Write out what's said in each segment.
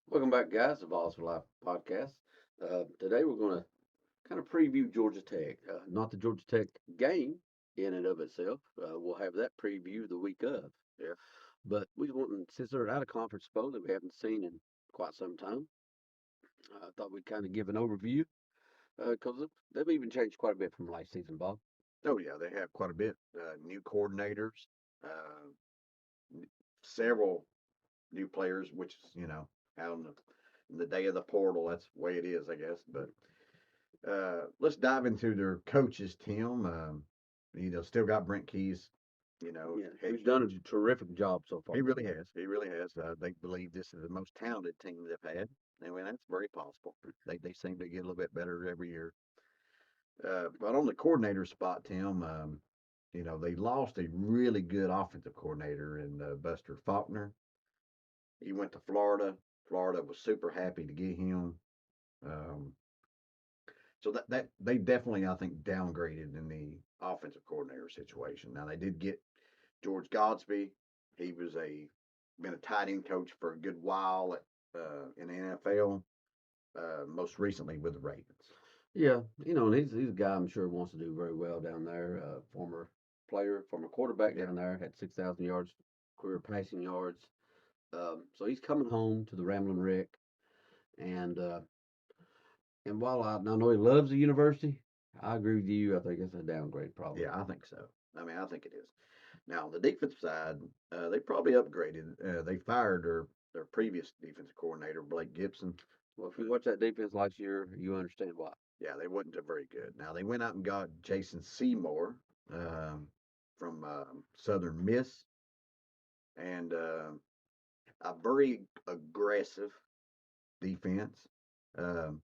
Welcome back, guys, to Vols for Life podcast. Today we're going to kind of preview Georgia Tech. Not the Georgia Tech game in and of itself. We'll have that preview the week of. Yeah. But we want, since they're out of conference bowl that we haven't seen in quite some time, I thought we'd kind of give an overview because they've even changed quite a bit from last season, Bob. Oh, yeah, they have quite a bit. New coordinators, uh, several new players, which is, out in the day of the portal. That's the way it is, I guess. But let's dive into their coaches, Tim. Still got Brent Keys, Yeah, he's done a terrific job so far. he really has. He really has. They believe this is the most talented team they've had. And that's very possible. They seem to get a little bit better every year. But on the coordinator spot, Tim, they lost a really good offensive coordinator in Buster Faulkner. He went to Florida. Florida was super happy to get him. Um, so that they definitely, I think, downgraded in the offensive coordinator situation. Now they did get George Godsby. He was been a tight end coach for a good while in the NFL. Most recently with the Ravens. Yeah, and he's a guy I'm sure wants to do very well down there. Former player, former quarterback down there, had 6,000 yards, career passing yards. So he's coming home to the Ramblin' Wreck, and while I know he loves the university, I agree with you. I think it's a downgrade probably. Yeah, I think so. I think it is. Now, on the defensive side, they probably upgraded. They fired their previous defensive coordinator, Blake Gibson. Well, if you watch that defense last year, you understand why. Yeah, they wasn't very good. Now, they went out and got Jason Seymour from Southern Miss, and a very aggressive defense. Um,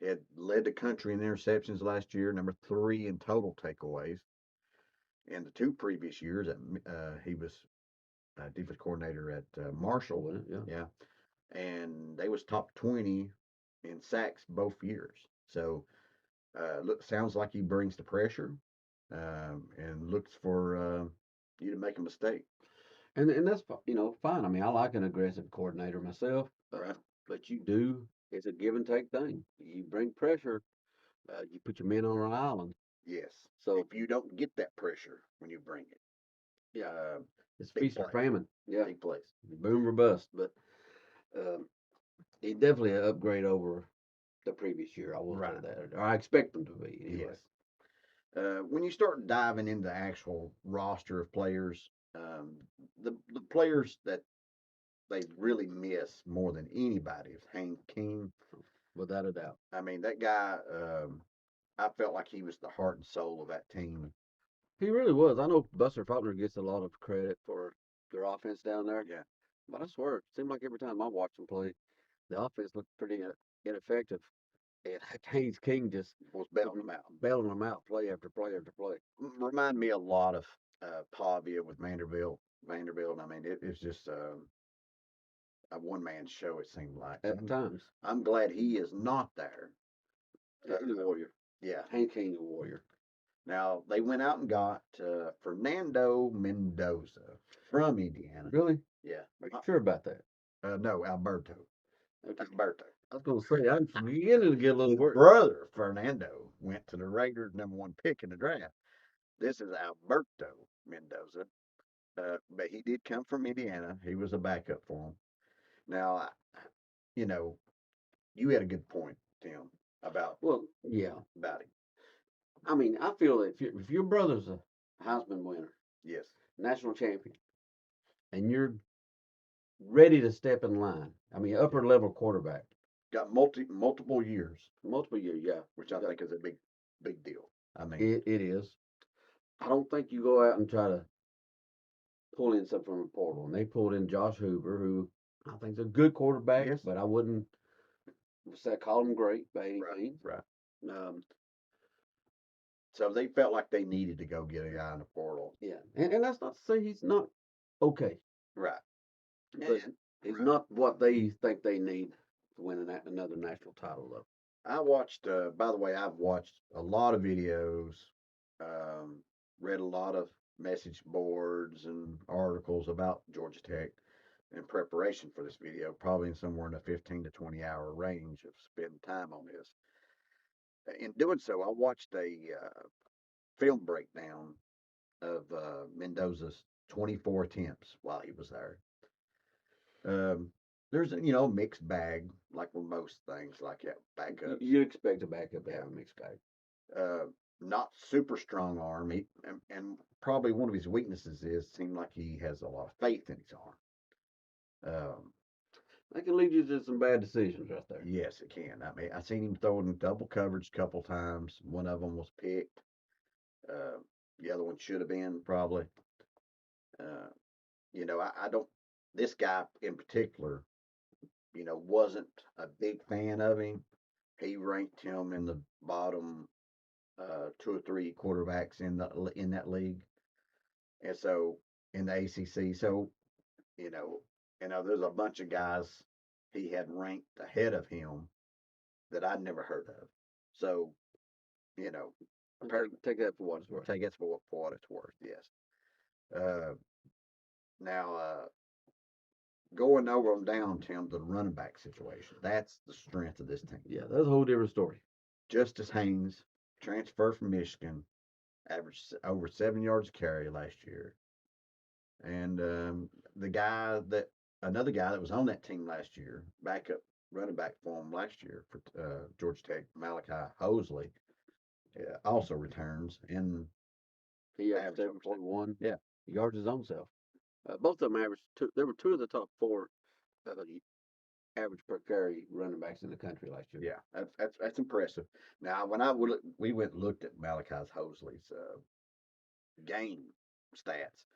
had led the country in interceptions last year, number 3 in total takeaways. And the 2 previous years, he was defense coordinator at Marshall. Wasn't it? Yeah, and they was top 20 in sacks both years. So sounds like he brings the pressure and looks for you to make a mistake. And that's fine. I mean, I like an aggressive coordinator myself, Right. but you do. It's a give and take thing. You bring pressure, you put your men on an island. Yes. So if you don't get that pressure when you bring it, yeah, it's big feast or play. famine. Yeah, big plays. boom or bust. But he definitely an upgrade over the previous year. I will Right. say that, or I expect them to be. Anyway. Yes. When you start diving into the actual roster of players, the players that they really miss more than anybody is Hank King. Without a doubt. I mean, that guy, I felt like he was the heart and soul of that team. He really was. I know Buster Faulkner gets a lot of credit for their offense down there. Yeah. But I swear, it seemed like every time I watched them play, the offense looked pretty ineffective. And Haynes King just was bailing them out, play after play after play. Remind me a lot of Pavia with Vanderbilt. I mean, it's just a one-man show, it seemed like. At times. I'm glad he is not there. He's a warrior. Yeah. Hank King's a warrior. Now, they went out and got Fernando Mendoza from Indiana. Really? Yeah. Are you sure about that? No, Alberto. Okay. Alberto. I was going to say, I'm beginning to get a little His worried. brother, Fernando, went to the Raiders' #1 pick in the draft. This is Alberto Mendoza. But he did come from Indiana. He was a backup for him. Now, you had a good point, Tim, about about him. I mean, I feel that if your brother's a Heisman winner, Yes, national champion, and you're ready to step in line, I mean, upper level quarterback, got multiple years, yeah, which I think is a big deal. I mean, it is. I don't think you go out and try to pull in something from a portal. And they pulled in Josh Hoover, who I think is a good quarterback, Yes. but I wouldn't call him great by any means. Right. Um, So they felt like they needed to go get a guy in the portal. yeah, and that's not to say he's not okay, Right. but he's not what they think they need to win another national title, though. I watched. By the way, I've watched a lot of videos, read a lot of message boards and articles about Georgia Tech. in preparation for this video, probably in somewhere in the 15 to 20 hour range of spending time on this. In doing so, I watched a film breakdown of Mendoza's 24 attempts while he was there. There's a mixed bag, like with most things, like backups. You expect a backup to have a mixed bag. Not super strong arm. And probably one of his weaknesses is seemed like he has a lot of faith in his arm. That can lead you to some bad decisions right there. Yes, it can. I mean, I seen him throw in double coverage a couple times. One of them was picked. The other one should have been probably. I don't. This guy in particular, wasn't a big fan of him. He ranked him in the bottom 2 or 3 quarterbacks in that league, and so in the ACC. So, there's a bunch of guys he had ranked ahead of him that I'd never heard of. So, take that for what it's worth. Take that for what it's worth. Yes. Now, going over them down, Tim, to the running back situation. That's the strength of this team. Yeah, that's a whole different story. Justice Haynes, transfer from Michigan, averaged over 7 yards a carry last year. And another guy that was on that team last year, backup running back for him last year for Georgia Tech, Malachi Hosley, also returns. And he averaged 7.1 yeah, yards his own self. Both of them averaged there were 2 of the top 4 average per carry running backs in the country last year. Yeah, that's impressive. Now, when we went and looked at Malachi Hosley's game stats,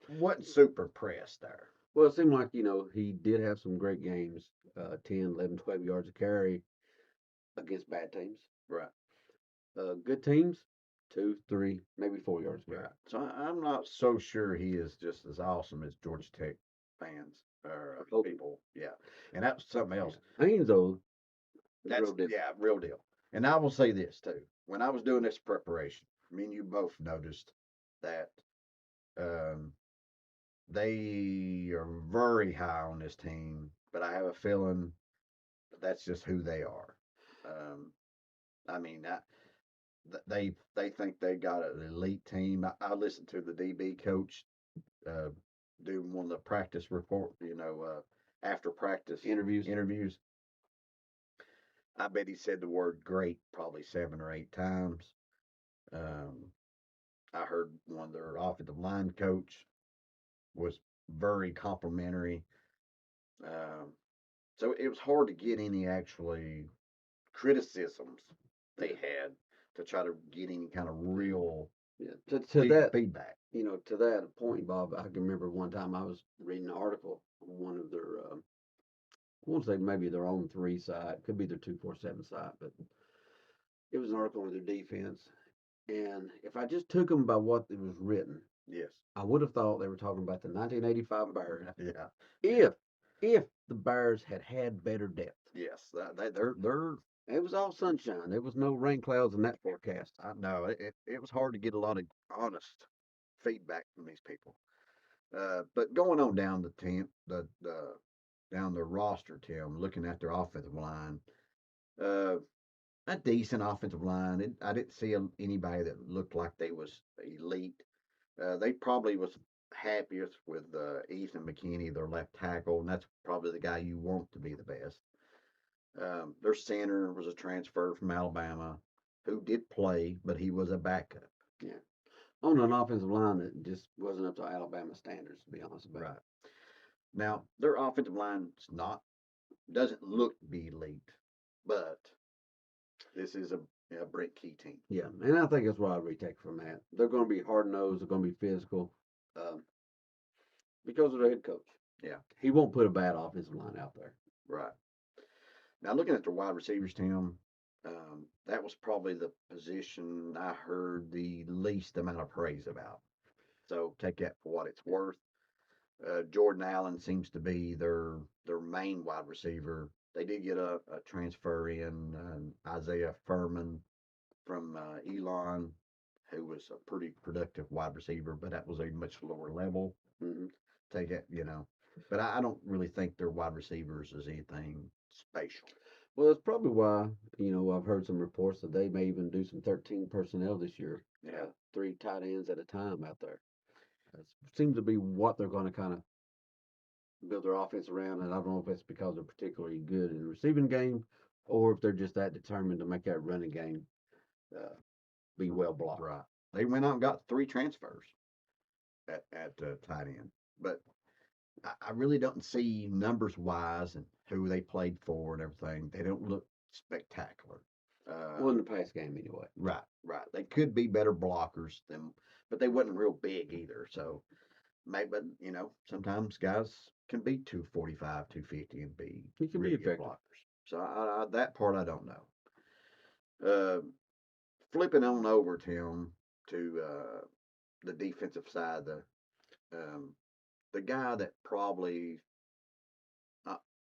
wasn't super impressed there. Well, it seemed like, he did have some great games, 10, 11, 12 yards a carry against bad teams. Right. Good teams, 2, 3, maybe 4 yards a carry. Right. So I'm not so sure he is just as awesome as Georgia Tech fans or people. Yeah. And that's something else. Haynes, though, that's real deal. Yeah, real deal. And I will say this, too. When I was doing this preparation, me and you both noticed that they are very high on this team, but I have a feeling that's just who they are. I mean, they think they got an elite team. I listened to the DB coach do one of the practice report, after practice interviews. I bet he said the word great probably 7 or 8 times. I heard one of their offensive line coach was very complimentary. So it was hard to get any actually criticisms they had to try to get any kind of real feedback. To that point, Bob, I can remember one time I was reading an article on one of their, I won't say maybe their own 3 site, could be their 247 site, but it was an article on their defense. And if I just took them by what it was written, yes, I would have thought they were talking about the 1985 Bears. Yeah. If the Bears had better depth. Yes, they're it was all sunshine. There was no rain clouds in that forecast. I know it was hard to get a lot of honest feedback from these people. But going on down down the roster, Tim, looking at their offensive line, a decent offensive line. I didn't see anybody that looked like they was elite. They probably was happiest with Ethan McKinney, their left tackle, and that's probably the guy you want to be the best. Their center was a transfer from Alabama who did play, but he was a backup. Yeah. On an offensive line that just wasn't up to Alabama standards, to be honest about it. Right. Now, their offensive line doesn't look to be elite, but this is a Brent Key team. Yeah, and I think that's what I retake from that. They're going to be hard-nosed. They're going to be physical because of their head coach. Yeah. He won't put a bad offensive line out there. Right. Now, looking at their wide receivers, Tim, that was probably the position I heard the least amount of praise about. So take that for what it's worth. Jordan Allen seems to be their main wide receiver. They did get a transfer in Isaiah Furman from Elon, who was a pretty productive wide receiver, but that was a much lower level. Mm-hmm. take it, But I don't really think their wide receivers is anything special. Well, that's probably why, I've heard some reports that they may even do some 13 personnel this year. Yeah. Three tight ends at a time out there. That seems to be what they're going to kind of build their offense around. And I don't know if it's because they're particularly good in the receiving game or if they're just that determined to make that running game uh, be well blocked. Right. They went out and got 3 transfers at tight end, but I really don't see numbers wise and who they played for and everything. They don't look spectacular. Well, in the pass game, anyway. Right, right. They could be better blockers than, but they wasn't real big either. So maybe, sometimes guys can be 245, 250 and be He can really be good effective. blockers. So that part I don't know. Uh, Flipping on over, Tim, to the defensive side, the guy that probably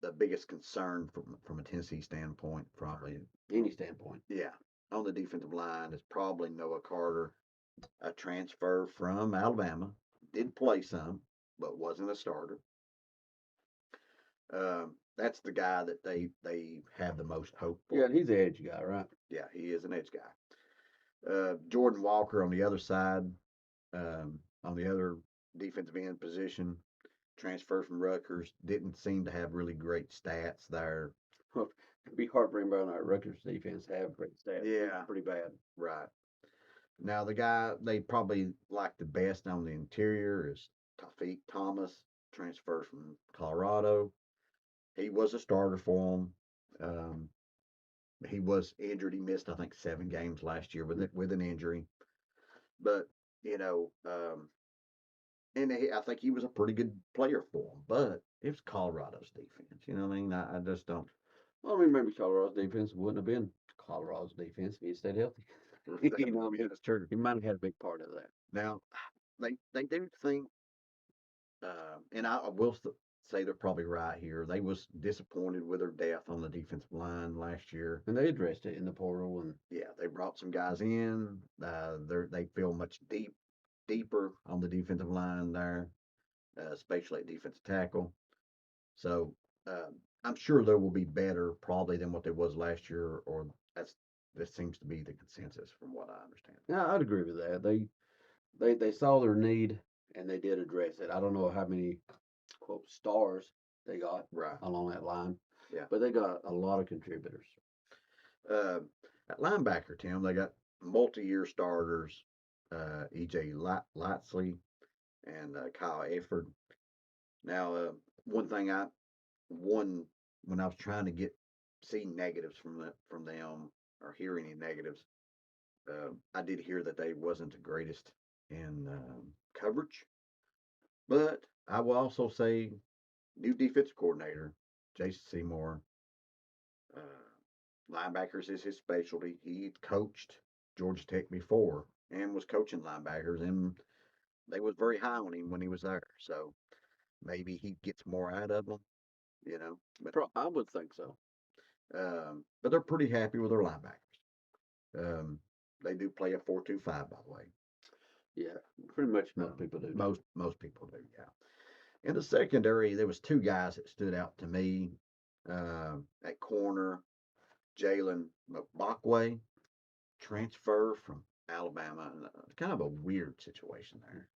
the biggest concern from a Tennessee standpoint, probably Any standpoint. yeah, on the defensive line is probably Noah Carter, a transfer from Alabama. Did play some, but wasn't a starter. That's the guy that they have the most hope for. Yeah, he's the edge guy, right? Yeah, he is an edge guy. Jordan Walker on the other side, on the other defensive end position, transfer from Rutgers, didn't seem to have really great stats there. It'd be hard for anybody on our Rutgers defense to have great stats. Yeah. Pretty bad. Right. Now, the guy they probably like the best on the interior is Tafik Thomas, transfer from Colorado. He was a starter for him. He was injured. He missed, I think, 7 games last year with an injury. But, and I think he was a pretty good player for him. But it was Colorado's defense. You know what I mean? I just don't. Well, I mean, maybe Colorado's defense wouldn't have been Colorado's defense if he had stayed healthy. That's true. He might have had a big part of that. Now, they do think, and I will say they're probably right here. They was disappointed with their depth on the defensive line last year. And they addressed it in the portal, and Yeah, they brought some guys in. They feel much deeper on the defensive line there, especially at defensive tackle. So I'm sure they will be better probably than what they was last year, or this seems to be the consensus from what I understand. yeah, I'd agree with that. They saw their need and they did address it. I don't know how many quote stars they got Right. along that line. Yeah. But they got a lot of contributors. At linebacker, Tim, they got multi-year starters, E.J. Lightsley and Kyle Efford. Now, one thing when I was trying to see negatives from them or hear any negatives, I did hear that they wasn't the greatest in coverage. But I will also say, new defensive coordinator, Jason Seymour. Linebackers is his specialty. He coached Georgia Tech before and was coaching linebackers, and they was very high on him when he was there. So maybe he gets more out of them, But I would think so. But they're pretty happy with their linebackers. They do play a 4-2-5, by the way. Yeah, pretty much most people do. Most people do, yeah. In the secondary, there was 2 guys that stood out to me. At corner, Jalen McBakwe, transfer from Alabama. Kind of a weird situation there.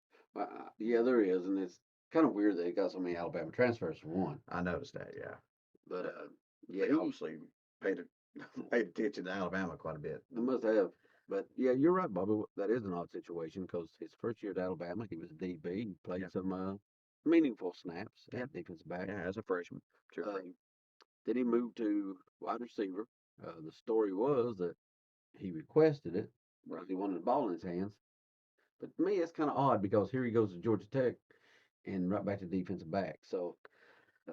Yeah, there is, and it's kind of weird that he got so many Alabama transfers for one. I noticed that, yeah. But yeah, he obviously paid attention to Alabama quite a bit. They must have. But yeah, you're right, Bobby. That is an odd situation because his first year at Alabama, he was a DB. He played some meaningful snaps at defensive back. Yeah, as a freshman. Then he moved to wide receiver. The story was that he requested it because he wanted the ball in his hands. But to me, it's kind of odd because here he goes to Georgia Tech and right back to defensive back. So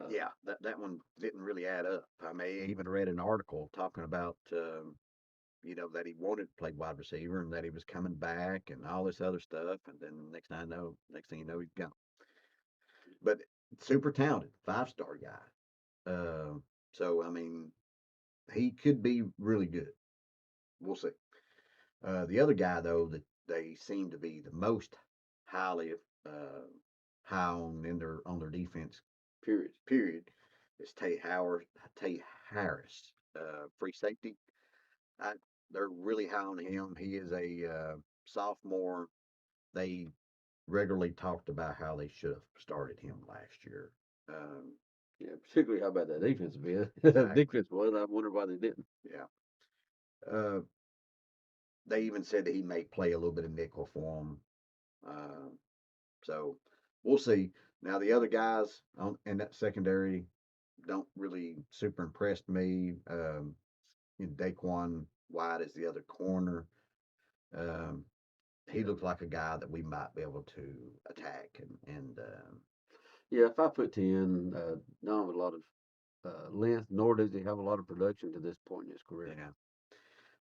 yeah, that one didn't really add up. I may even read an article talking about that he wanted to play wide receiver and that he was coming back and all this other stuff. And then next thing you know, he's gone. But super talented, 5-star guy. So I mean, he could be really good. We'll see. The other guy though that they seem to be the most highly high on their defense Period. period is Tate Harris, free safety. I, they're really high on him. He is a sophomore. They regularly talked about how they should have started him last year. Um, Yeah, particularly how about that defensive end? exactly. Defense was. I wonder why they didn't. Yeah. Uh, they even said that he may play a little bit of nickel for them. Uh, so we'll see. Now the other guys in that secondary don't really super impressed me. Daquan White is the other corner. Um, he looks like a guy that we might be able to attack and Yeah, 5'10", not with a lot of length, nor does he have a lot of production to this point in his career. yeah.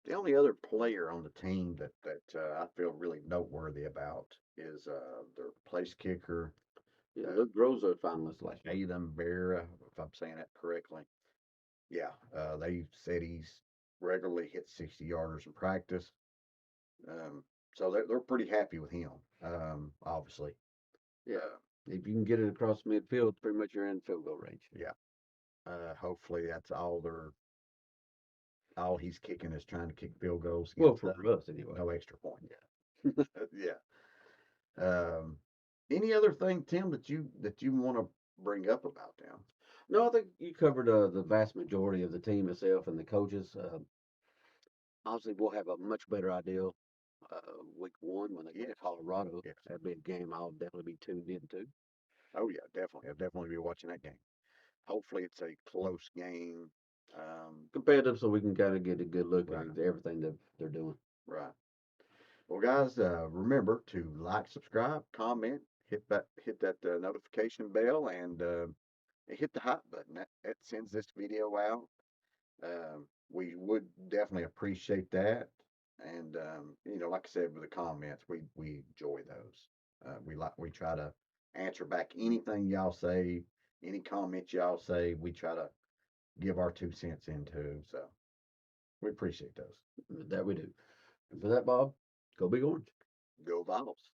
The only other player on the team that I feel really noteworthy about is their place kicker, Yeah, Luke Rose a finalist last year. Aiden Vera, if I'm saying that correctly. Yeah, they said he's regularly hit 60 yarders in practice. Um, so they're pretty happy with him. Obviously. Yeah, Uh, if you can get it across midfield, pretty much you're in field goal range. yeah. Hopefully that's all he's kicking is trying to kick field goals. Well, for us anyway. No extra point. Yeah. Yeah. Any other thing, Tim, that you want to bring up about them? No, I think you covered the vast majority of the team itself and the coaches. Obviously, we'll have a much better idea week one when they go to Yes. Colorado. Yes. That'd be a game I'll definitely be tuned into. Oh yeah, definitely. I'll definitely be watching that game. Hopefully it's a close game. Competitive, so we can kind of get a good look Right. at everything that they're doing. Right. Well, guys, remember to like, subscribe, comment, hit that notification bell, and hit the hot button. That sends this video out. We would definitely appreciate that. And like I said with the comments, we enjoy those. We try to answer back anything y'all say, any comments y'all say. We try to give our 2 cents into. So we appreciate those. That we do. And for that, Bob, go Big Orange. Go Vols.